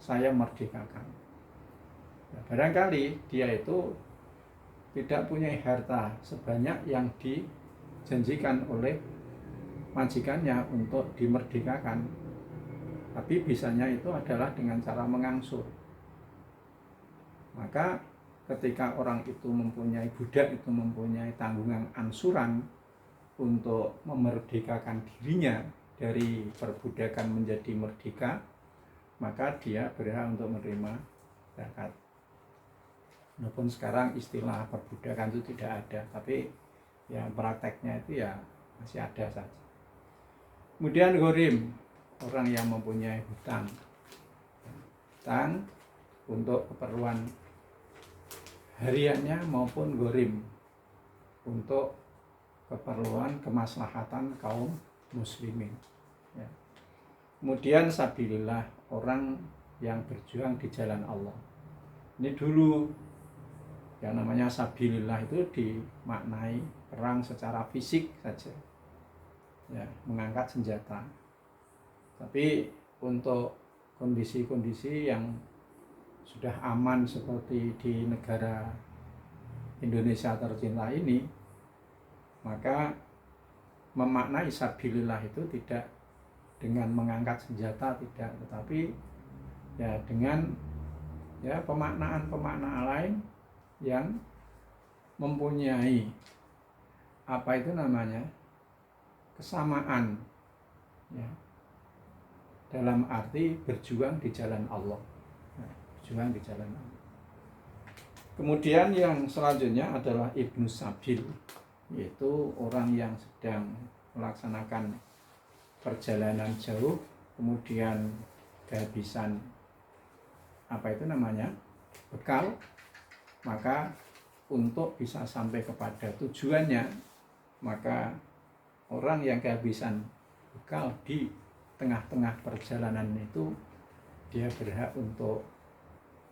saya merdekakan. Nah, barangkali dia itu tidak punya harta sebanyak yang dijanjikan oleh majikannya untuk dimerdekakan, tapi bisanya itu adalah dengan cara mengangsur. Maka ketika orang itu budak itu mempunyai tanggungan angsuran untuk memerdekakan dirinya dari perbudakan menjadi merdeka, maka dia berhak untuk menerima zakat. Walaupun sekarang istilah perbudakan itu tidak ada, tapi ya prakteknya itu ya masih ada saja. Kemudian ghorim, orang yang mempunyai hutang untuk keperluan hariannya maupun ghorim untuk keperluan kemaslahatan kaum muslimin, ya. Kemudian sabilillah, orang yang berjuang di jalan Allah. Ini dulu yang namanya sabilillah itu dimaknai perang secara fisik saja, ya, mengangkat senjata. Tapi untuk kondisi-kondisi yang sudah aman seperti di negara Indonesia tercinta ini, maka memaknai sabilillah itu tidak dengan mengangkat senjata, tidak, tetapi ya dengan ya pemaknaan lain yang mempunyai kesamaan, ya, dalam arti berjuang di jalan Allah. Berjuang di jalan Allah. Kemudian yang selanjutnya adalah ibnu sabil, yaitu orang yang sedang melaksanakan perjalanan jauh, kemudian kehabisan bekal, maka untuk bisa sampai kepada tujuannya, maka orang yang kehabisan bekal di tengah-tengah perjalanan itu, dia berhak untuk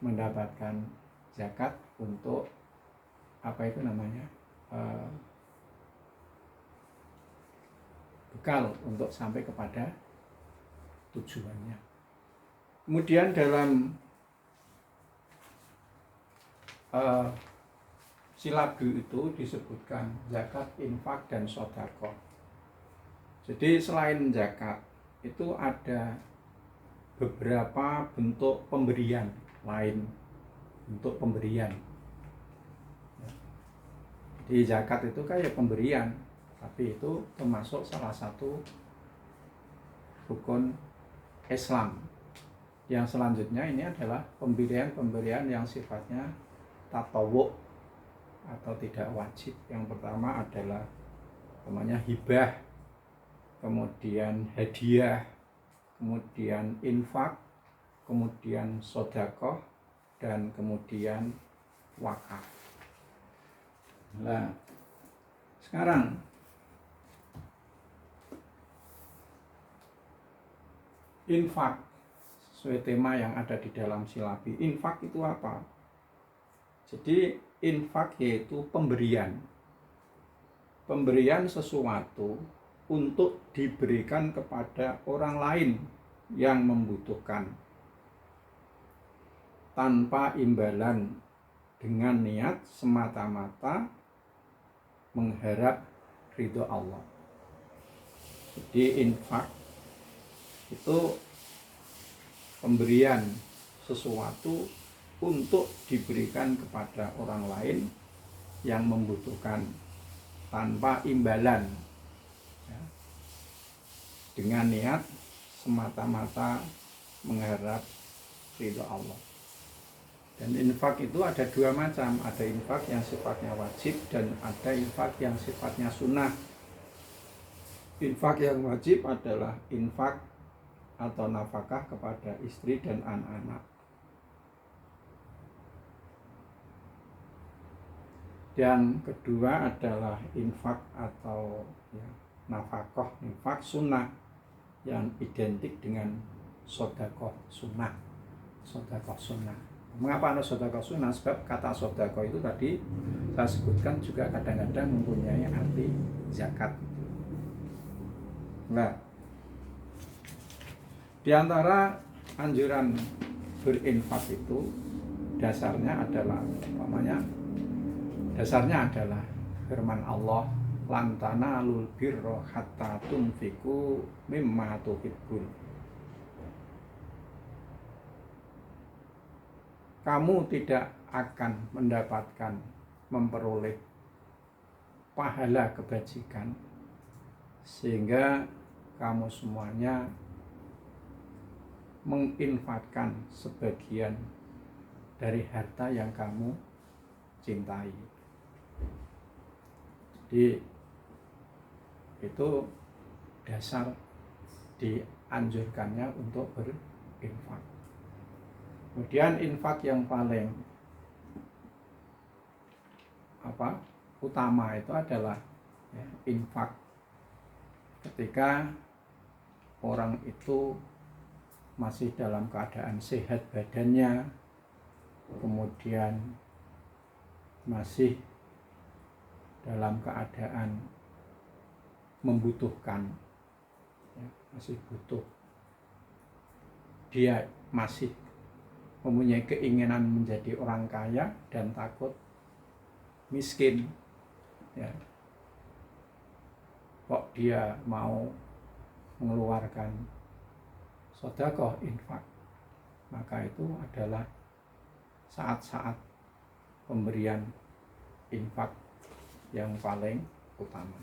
mendapatkan zakat untuk bekal untuk sampai kepada tujuannya. Kemudian dalam silabu itu disebutkan zakat, infak, dan sedekah. Jadi selain zakat itu ada beberapa bentuk pemberian lain, bentuk pemberian. Di zakat itu kayak pemberian, tapi itu termasuk salah satu rukun Islam. Yang selanjutnya ini adalah pemberian yang sifatnya tatawwu atau tidak wajib. Yang pertama adalah namanya hibah, kemudian hadiah, kemudian infak, kemudian sedekah, dan kemudian wakaf. Nah, sekarang infak sesuai tema yang ada di dalam silabi. Infak itu apa? Jadi infak yaitu pemberian sesuatu untuk diberikan kepada orang lain yang membutuhkan tanpa imbalan, dengan niat semata-mata mengharap ridho Allah. Jadi infak itu pemberian sesuatu untuk diberikan kepada orang lain yang membutuhkan tanpa imbalan, ya, dengan niat semata-mata mengharap ridho Allah. Dan infak itu ada dua macam, ada infak yang sifatnya wajib dan ada infak yang sifatnya sunnah. Infak yang wajib adalah infak atau nafkah kepada istri dan anak-anak. Yang kedua adalah infak atau nafkah, infak sunnah yang identik dengan sedekah sunnah. Sedekah sunnah. Mengapa ada sedekah sunnah? Sebab kata sedekah itu tadi saya sebutkan juga kadang-kadang mempunyai arti zakat. Nah, di antara anjuran berinfak itu dasarnya adalah firman Allah, lan tanalul birra hatta tunfiqu mimma tuhibbun. Kamu tidak akan memperoleh pahala kebajikan sehingga kamu semuanya menginfakkan sebagian dari harta yang kamu cintai. Jadi itu dasar dianjurkannya untuk berinfak. Kemudian infak yang paling utama itu adalah infak ketika orang itu masih dalam keadaan sehat badannya, kemudian masih dalam keadaan membutuhkan, masih butuh, dia masih mempunyai keinginan menjadi orang kaya dan takut miskin, kok dia mau mengeluarkan sedekah infak, maka itu adalah saat-saat pemberian infak yang paling utama.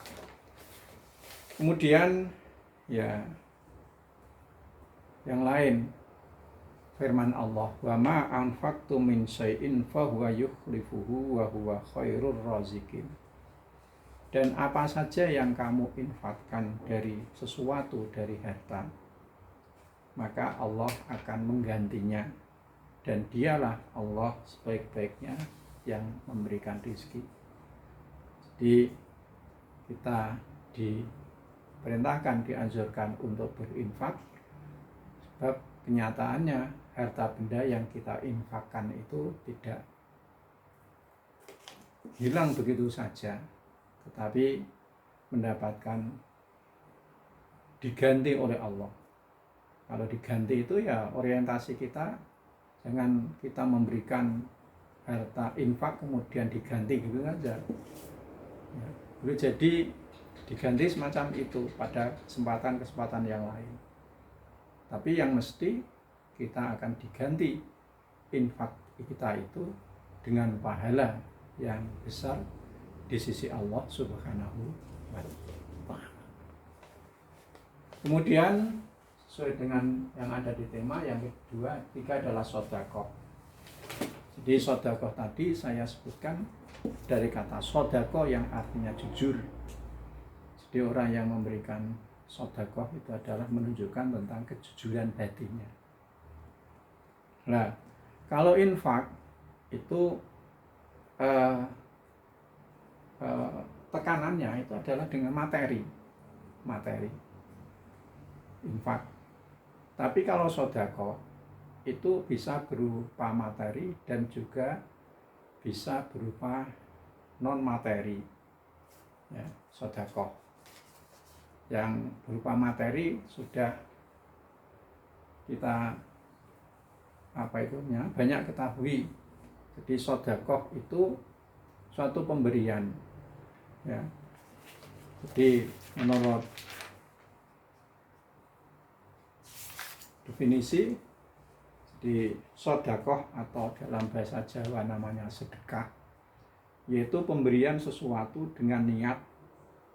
Kemudian yang lain, firman Allah, wa ma anfaqtum min syai'in fa huwa yukhlifuhu wa huwa khairur raziqin. Dan apa saja yang kamu infakkan dari sesuatu dari harta, maka Allah akan menggantinya, dan dialah Allah sebaik-baiknya yang memberikan rezeki. Jadi kita diperintahkan, dianjurkan untuk berinfak, sebab kenyataannya harta benda yang kita infakkan itu tidak hilang begitu saja, tetapi mendapatkan diganti oleh Allah. Kalau diganti itu orientasi kita, jangan kita memberikan harta infak kemudian diganti gitu saja. Boleh jadi diganti semacam itu pada kesempatan yang lain. Tapi yang mesti kita akan diganti infak kita itu dengan pahala yang besar di sisi Allah Subhanahu Kemudian sesuai dengan yang ada di tema yang kedua, tiga adalah sodakoh. Jadi sodakoh tadi saya sebutkan dari kata sodakoh yang artinya jujur. Jadi orang yang memberikan sodakoh itu adalah menunjukkan tentang kejujuran hatinya. Nah, kalau infak itu tekanannya itu adalah dengan materi infak. Tapi kalau sodako itu bisa berupa materi dan juga bisa berupa non materi. Ya, sodako yang berupa materi sudah kita banyak ketahui. Jadi sodako itu suatu pemberian. Ya. Jadi menurut definisi di sodakoh atau dalam bahasa Jawa namanya sedekah, yaitu pemberian sesuatu dengan niat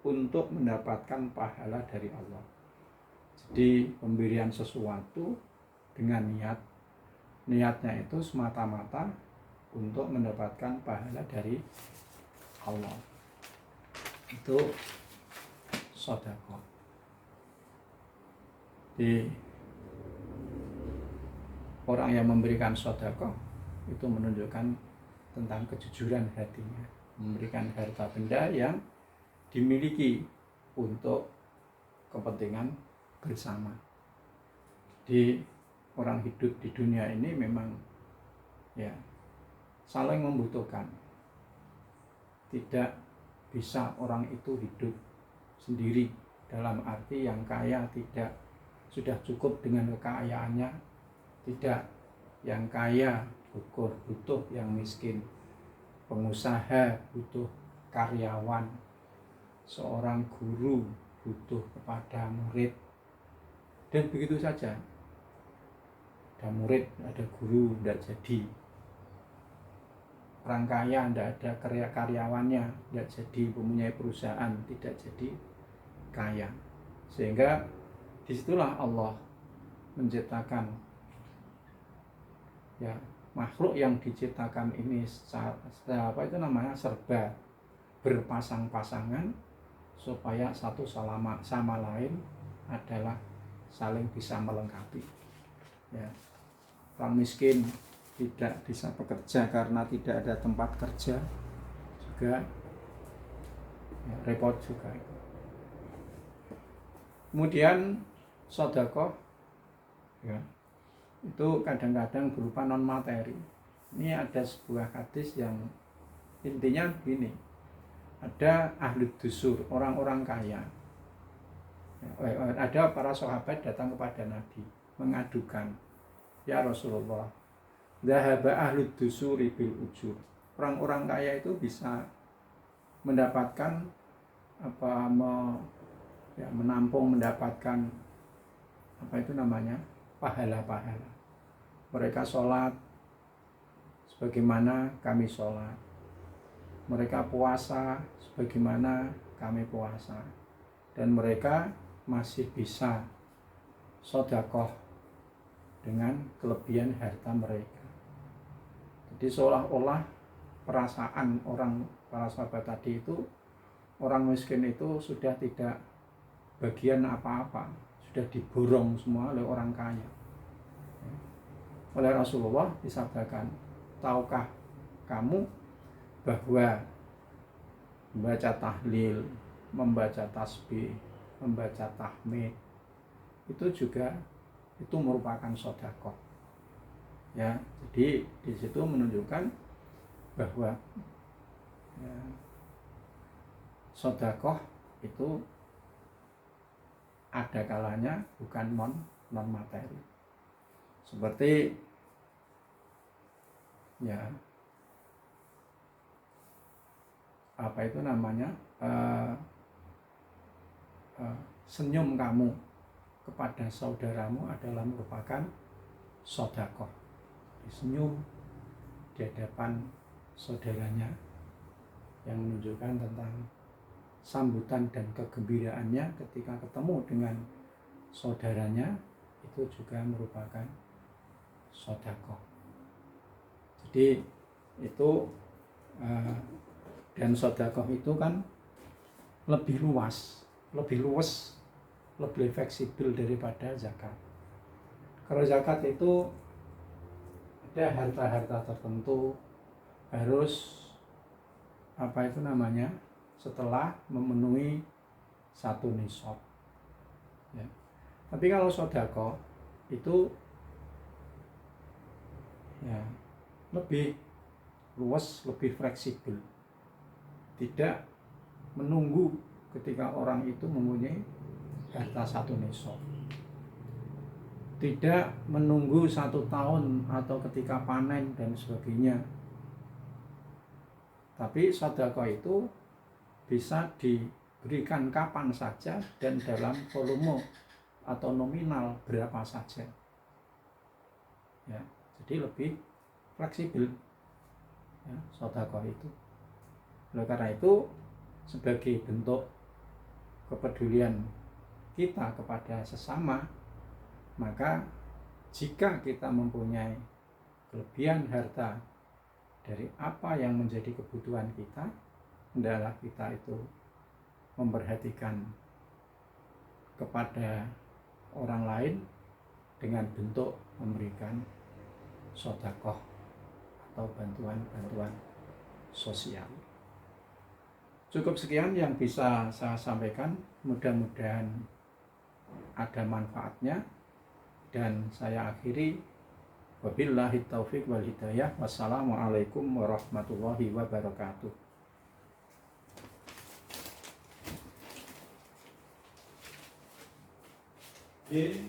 untuk mendapatkan pahala dari Allah. Jadi pemberian sesuatu dengan niatnya itu semata-mata untuk mendapatkan pahala dari Allah. Itu sodakoh. Di orang yang memberikan sodakoh itu menunjukkan tentang kejujuran hatinya, memberikan harta benda yang dimiliki untuk kepentingan bersama. Di orang hidup di dunia ini memang ya saling membutuhkan. Tidak bisa orang itu hidup sendiri, dalam arti yang kaya tidak sudah cukup dengan kekayaannya, tidak, yang kaya butuh yang miskin, pengusaha butuh karyawan, seorang guru butuh kepada murid, dan begitu saja. Ada murid, ada guru, tidak jadi. Orang kaya tidak ada karyawannya, tidak jadi. Mempunyai perusahaan, tidak jadi kaya. Sehingga disitulah Allah menciptakan ya makhluk yang diciptakan ini serba berpasang-pasangan supaya satu sama lain adalah saling bisa melengkapi. Ya, orang miskin tidak bisa bekerja karena tidak ada tempat kerja juga ya, repot juga. Kemudian sedekah ya, itu kadang-kadang berupa non materi. Ini ada sebuah hadis yang intinya begini, ada ahli dusur, orang-orang kaya, ada para sahabat datang kepada Nabi mengadukan, ya Rasulullah, dhahaba ahli dusuri bil ujur, orang-orang kaya itu bisa mendapatkan menampung, mendapatkan pahala-pahala. Mereka sholat sebagaimana kami sholat, mereka puasa sebagaimana kami puasa, dan mereka masih bisa sedekah dengan kelebihan harta mereka. Jadi seolah-olah perasaan para sahabat tadi itu, orang miskin itu sudah tidak bagian apa-apa, sudah diborong semua oleh orang kaya. Oleh Rasulullah disabdakan, tahukah kamu bahwa membaca tahlil, membaca tasbih, membaca tahmid itu merupakan sedekah. Ya, jadi di situ menunjukkan bahwa ya, sedekah itu ada kalanya bukan non materi. Seperti ya senyum kamu kepada saudaramu adalah merupakan sedekah. Senyum di hadapan saudaranya yang menunjukkan tentang sambutan dan kegembiraannya ketika ketemu dengan saudaranya itu juga merupakan sedekah. Jadi itu dan sedekah itu kan lebih luas, lebih luas, lebih fleksibel daripada zakat. Kalau zakat itu ada harta-harta tertentu harus setelah memenuhi satu nisab. Ya. Tapi kalau sedekah itu ya lebih luas, lebih fleksibel. Tidak menunggu ketika orang itu mempunyai harta satu nisab. Tidak menunggu 1 tahun atau ketika panen dan sebagainya. Tapi sedekah itu bisa diberikan kapan saja dan dalam volume atau nominal berapa saja. Ya, jadi lebih fleksibel ya, sedekah itu. Oleh karena itu sebagai bentuk kepedulian kita kepada sesama, maka jika kita mempunyai kelebihan harta dari apa yang menjadi kebutuhan kita, hendaklah kita itu memperhatikan kepada orang lain dengan bentuk memberikan sedekah atau bantuan-bantuan sosial. Cukup sekian yang bisa saya sampaikan, mudah-mudahan ada manfaatnya, dan saya akhiri wabillahi taufiq wal hidayah. Wassalamualaikum warahmatullahi wabarakatuh. Yeah.